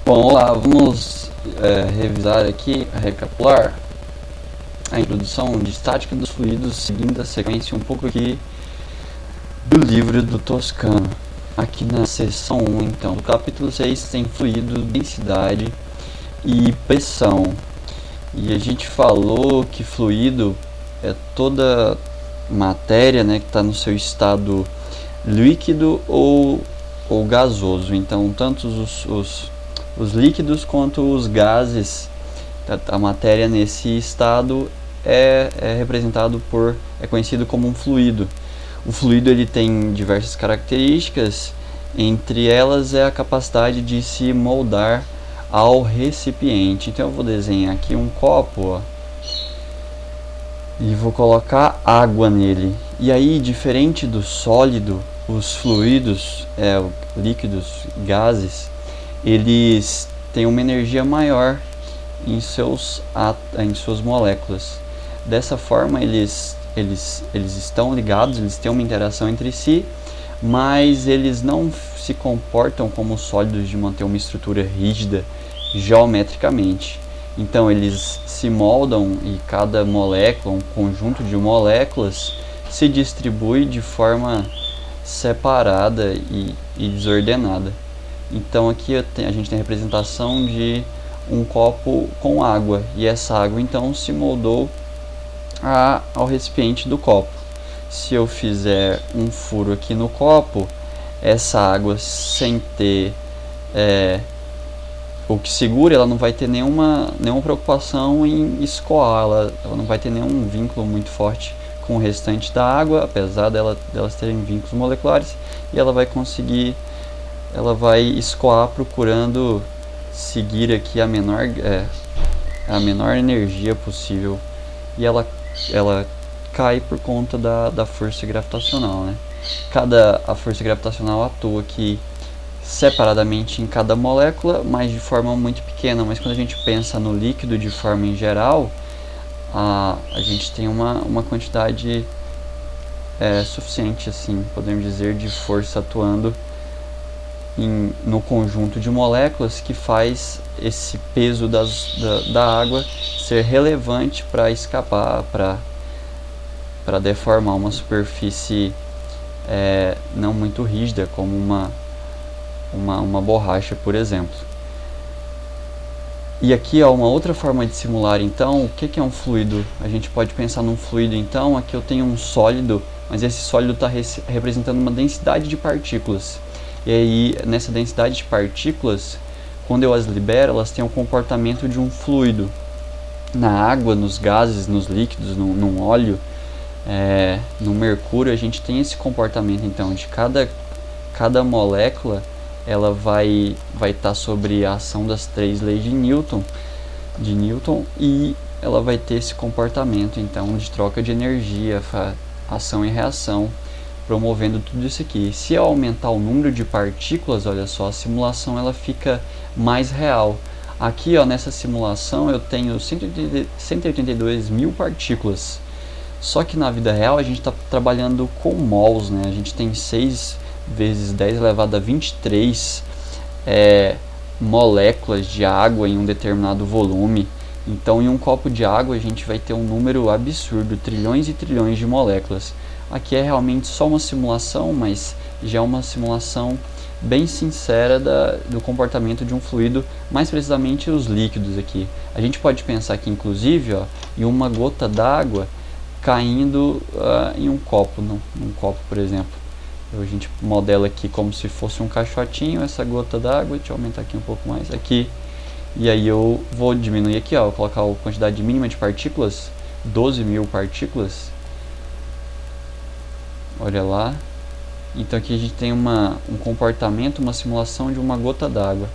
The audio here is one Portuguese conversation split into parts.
Bom, olá, vamos revisar aqui, recapitular a introdução de estática dos fluidos, seguindo a sequência um pouco aqui do livro do Toscano. Aqui na seção 1, então, do capítulo 6 tem fluido, densidade e pressão. E a gente falou que fluido é toda matéria, né, que está no seu estado líquido ou gasoso. Então, tanto os líquidos quanto os gases, a matéria nesse estado é conhecido como um fluido. O fluido ele tem diversas características, entre elas é a capacidade de se moldar ao recipiente. Então eu vou desenhar aqui um copo, ó, e vou colocar água nele. E aí, diferente do sólido, os fluidos, líquidos, gases, eles têm uma energia maior em suas moléculas. Dessa forma, eles estão ligados, eles têm uma interação entre si, mas eles não se comportam como sólidos de manter uma estrutura rígida geometricamente. Então eles se moldam e cada molécula, um conjunto de moléculas, se distribui de forma separada e desordenada. Então aqui a gente tem a representação de um copo com água, e essa água então se moldou ao recipiente do copo. Se eu fizer um furo aqui no copo, essa água, sem ter o que segura, ela não vai ter nenhuma preocupação em escoar, ela não vai ter nenhum vínculo muito forte com o restante da água, apesar delas terem vínculos moleculares, e ela vai escoar procurando seguir aqui a menor energia possível, e ela cai por conta da força gravitacional, né? A força gravitacional atua aqui separadamente em cada molécula, mas de forma muito pequena. Mas quando a gente pensa no líquido de forma em geral, a gente tem uma quantidade suficiente, assim, podemos dizer, de força atuando no conjunto de moléculas, que faz esse peso da água ser relevante para escapar, para deformar uma superfície não muito rígida, como uma borracha, por exemplo. E aqui, ó, uma outra forma de simular então o que é um fluido. A gente pode pensar num fluido então, aqui eu tenho um sólido, mas esse sólido está representando uma densidade de partículas. E aí, nessa densidade de partículas, quando eu as libero, elas têm o comportamento de um fluido. Na água, nos gases, nos líquidos, no óleo, no mercúrio, a gente tem esse comportamento então de cada molécula, ela vai estar sobre a ação das 3 leis de Newton, e ela vai ter esse comportamento então de troca de energia, ação e reação, promovendo tudo isso aqui. Se eu aumentar o número de partículas, olha só, a simulação ela fica mais real. Aqui, ó, nessa simulação eu tenho 182 mil partículas. Só que na vida real a gente está trabalhando com mols, né? A gente tem 6 vezes 10 elevado a 23 moléculas de água em um determinado volume. Então, em um copo de água a gente vai ter um número absurdo, trilhões e trilhões de moléculas. Aqui é realmente só uma simulação, mas já é uma simulação bem sincera do comportamento de um fluido, mais precisamente os líquidos aqui. A gente pode pensar aqui, inclusive, ó, em uma gota d'água caindo em um copo, num copo, por exemplo. A gente modela aqui como se fosse um caixotinho, essa gota d'água. Deixa eu aumentar aqui um pouco mais, aqui. E aí eu vou diminuir aqui, ó, vou colocar a quantidade mínima de partículas, 12 mil partículas. Olha lá. Então aqui a gente tem um comportamento, uma simulação de uma gota d'água.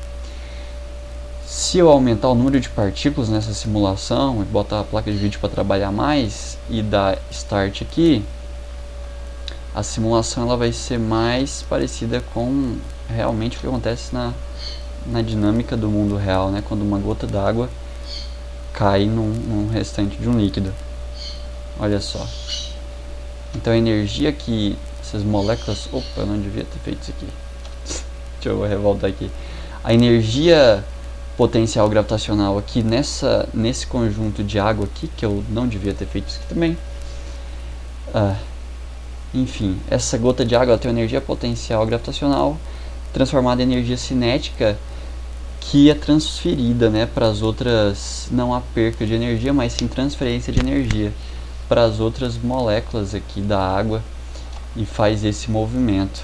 Se eu aumentar o número de partículas nessa simulação e botar a placa de vídeo para trabalhar mais e dar start aqui, a simulação ela vai ser mais parecida com realmente o que acontece na dinâmica do mundo real, né? Quando uma gota d'água cai num restante de um líquido. Olha só. Então a energia que essas moléculas... Opa, eu não devia ter feito isso aqui. Deixa eu revoltar aqui. A energia potencial gravitacional aqui nesse conjunto de água aqui, que eu não devia ter feito isso aqui também. Enfim, essa gota de água ela tem uma energia potencial gravitacional transformada em energia cinética, que é transferida, né, para as outras, não há perca de energia, mas sim transferência de energia para as outras moléculas aqui da água, e faz esse movimento.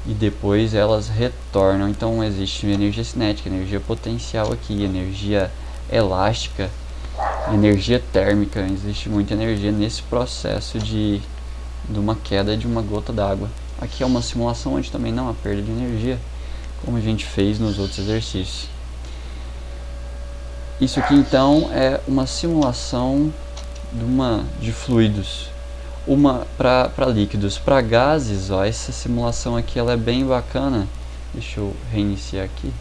E depois elas retornam. Então existe energia cinética, energia potencial aqui, energia elástica, energia térmica. Existe muita energia nesse processo de uma queda de uma gota d'água. Aqui é uma simulação onde também não há perda de energia, como a gente fez nos outros exercícios. Isso aqui então é uma simulação de fluidos. Uma para líquidos. Para gases, ó, essa simulação aqui ela é bem bacana. Deixa eu reiniciar aqui.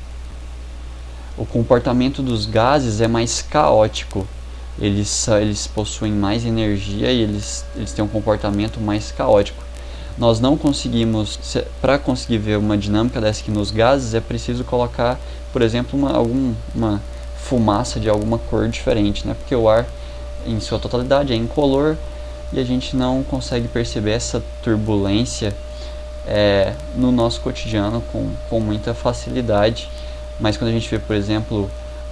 O comportamento dos gases é mais caótico. Eles possuem mais energia e eles têm um comportamento mais caótico. Nós não conseguimos, para conseguir ver uma dinâmica dessa aqui nos gases, é preciso colocar, por exemplo, uma fumaça de alguma cor diferente, né? Porque o ar, em sua totalidade, é incolor, e a gente não consegue perceber essa turbulência no nosso cotidiano com muita facilidade. Mas quando a gente vê, por exemplo,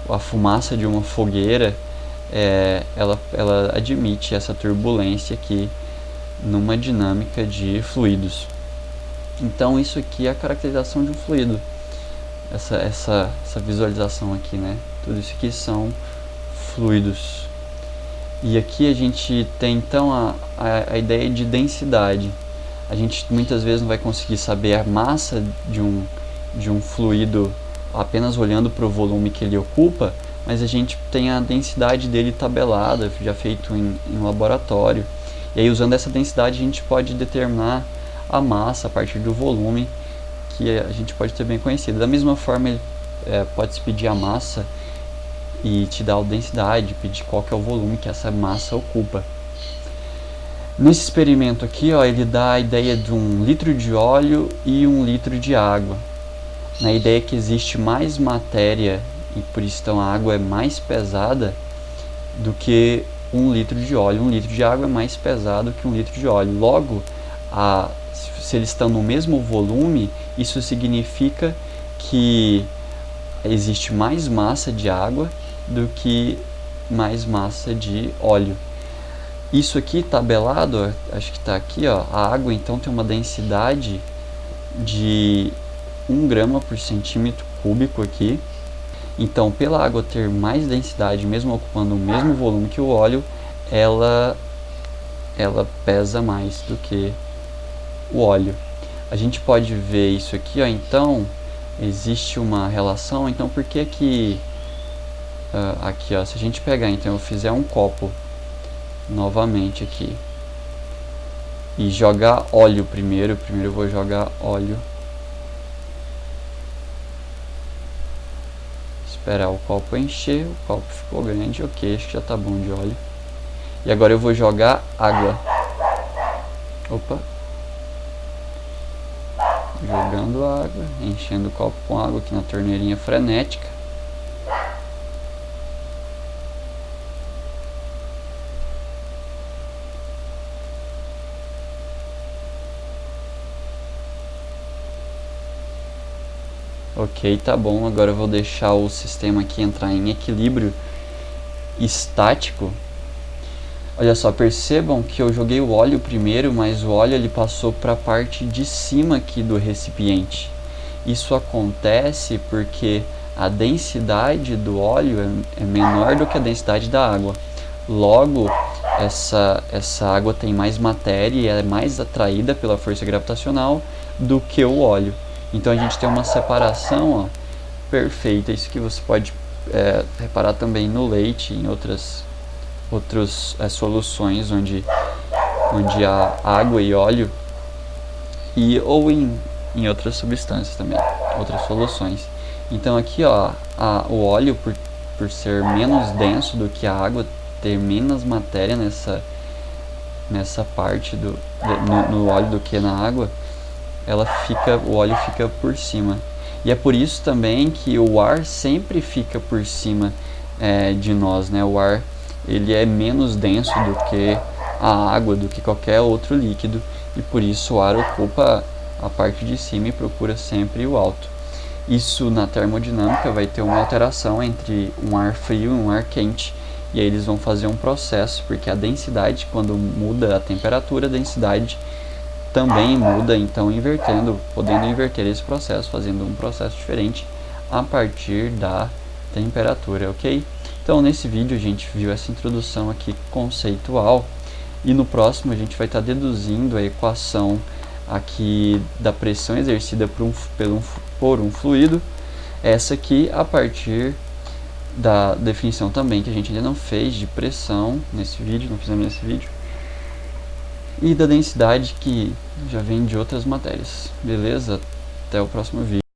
a fumaça de uma fogueira, ela admite essa turbulência aqui numa dinâmica de fluidos. Então isso aqui é a caracterização de um fluido, essa visualização aqui, né? Tudo isso aqui são fluidos. E aqui a gente tem então a ideia de densidade. A gente muitas vezes não vai conseguir saber a massa de um fluido apenas olhando para o volume que ele ocupa, mas a gente tem a densidade dele tabelada, já feito em laboratório. E aí, usando essa densidade, a gente pode determinar a massa a partir do volume que a gente pode ter bem conhecido. Da mesma forma, ele pode-se pedir a massa e te dar a densidade, pedir qual que é o volume que essa massa ocupa. Nesse experimento aqui, ó, ele dá a ideia de 1 litro de óleo e 1 litro de água. Na ideia que existe mais matéria e por isso então, a água é mais pesada do que 1 litro de óleo. 1 litro de água é mais pesado que 1 litro de óleo. Logo, se eles estão no mesmo volume, isso significa que existe mais massa de água do que mais massa de óleo. Isso aqui tabelado, acho que está aqui, ó, a água então tem uma densidade de 1 grama por centímetro cúbico aqui. Então, pela água ter mais densidade, mesmo ocupando o mesmo volume que o óleo, ela pesa mais do que o óleo. A gente pode ver isso aqui, ó, então existe uma relação. Então, por que que aqui, ó, se a gente pegar, então eu fizer um copo novamente aqui e jogar óleo primeiro eu vou jogar óleo, esperar o copo encher, o copo ficou grande, ok, acho que já tá bom de óleo. E agora eu vou jogar água. Opa! Jogando água, enchendo o copo com água aqui na torneirinha frenética. Ok, tá bom. Agora eu vou deixar o sistema aqui entrar em equilíbrio estático. Olha só, percebam que eu joguei o óleo primeiro, mas o óleo ele passou para a parte de cima aqui do recipiente. Isso acontece porque a densidade do óleo é menor do que a densidade da água. Logo, essa água tem mais matéria e é mais atraída pela força gravitacional do que o óleo. Então a gente tem uma separação, ó, perfeita. Isso que você pode reparar também no leite, em outras soluções onde há água e óleo, ou em outras substâncias também, outras soluções. Então aqui, ó, o óleo, por ser menos denso do que a água, ter menos matéria nessa parte no óleo do que na água, o óleo fica por cima. E é por isso também que o ar sempre fica por cima de nós, né? O ar ele é menos denso do que a água, do que qualquer outro líquido, e por isso o ar ocupa a parte de cima e procura sempre o alto. Isso na termodinâmica vai ter uma alteração entre um ar frio e um ar quente, e aí eles vão fazer um processo, porque a densidade, quando muda a temperatura, a densidade também muda, então podendo inverter esse processo, fazendo um processo diferente a partir da temperatura, ok? Então nesse vídeo a gente viu essa introdução aqui conceitual, e no próximo a gente vai estar deduzindo a equação aqui da pressão exercida por um fluido, essa aqui a partir da definição também que a gente ainda não fez de pressão nesse vídeo, não fizemos nesse vídeo, e da densidade que já vem de outras matérias. Beleza? Até o próximo vídeo.